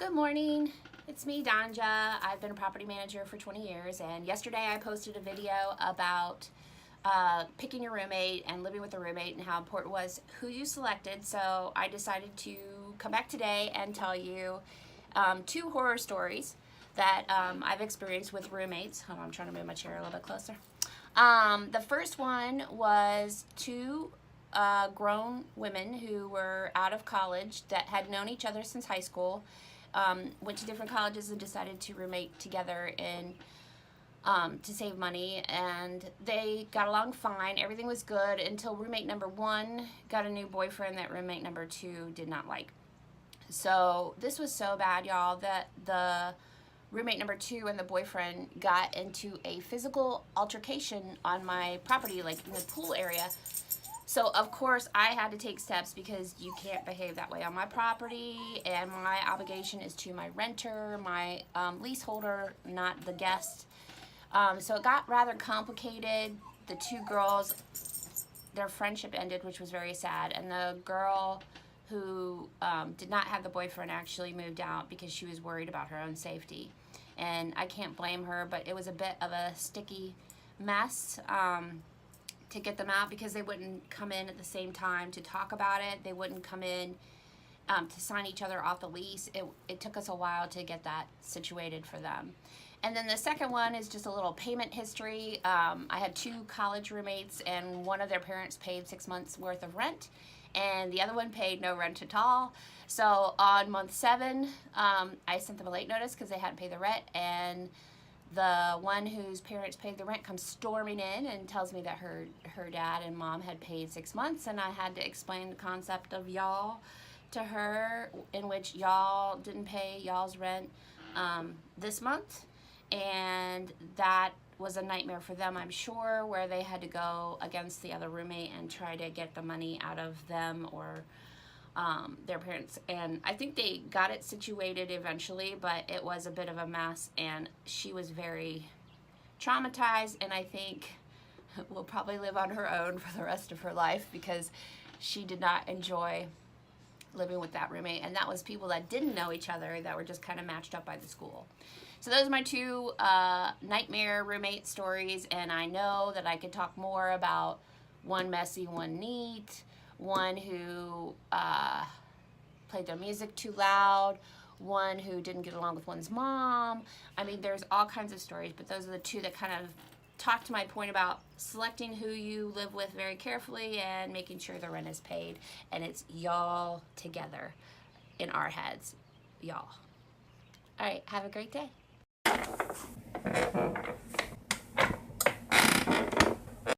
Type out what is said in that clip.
Good morning. It's me, Danja. I've been a property manager for 20 years, and yesterday I posted a video about picking your roommate and living with a roommate and how important it was who you selected. So I decided to come back today and tell you two horror stories that I've experienced with roommates. Hold on, I'm trying to move my chair a little bit closer. The first one was two grown women who were out of college that had known each other since high school. Went to different colleges and decided to roommate together to save money, and they got along fine. Everything was good until roommate number one got a new boyfriend that roommate number two did not like. So this was so bad, y'all, that the roommate number two and the boyfriend got into a physical altercation on my property, like in the pool area. So of course I had to take steps because you can't behave that way on my property, and my obligation is to my renter, my leaseholder, not the guest. So it got rather complicated. The two girls, their friendship ended, which was very sad, and the girl who did not have the boyfriend actually moved out because she was worried about her own safety. And I can't blame her, but it was a bit of a sticky mess to get them out, because they wouldn't come in at the same time to talk about it. They wouldn't come in to sign each other off the lease. It took us a while to get that situated for them. And then the second one is just a little payment history. I had two college roommates, and one of their parents paid 6 months worth of rent, and the other one paid no rent at all. So on month 7, I sent them a late notice because they hadn't paid the rent, and the one whose parents paid the rent comes storming in and tells me that her dad and mom had paid 6 months, and I had to explain the concept of y'all to her, in which y'all didn't pay y'all's rent this month, and that was a nightmare for them, I'm sure, where they had to go against the other roommate and try to get the money out of them or their parents. And I think they got it situated eventually, but it was a bit of a mess, and she was very traumatized, and I think will probably live on her own for the rest of her life, because she did not enjoy living with that roommate. And that was people that didn't know each other, that were just kind of matched up by the school. So those are my two nightmare roommate stories, and I know that I could talk more about one messy, one neat, one who played their music too loud, one who didn't get along with one's mom. I mean, there's all kinds of stories, but those are the two that kind of talk to my point about selecting who you live with very carefully and making sure the rent is paid. And it's y'all together in our heads, y'all. All right, have a great day.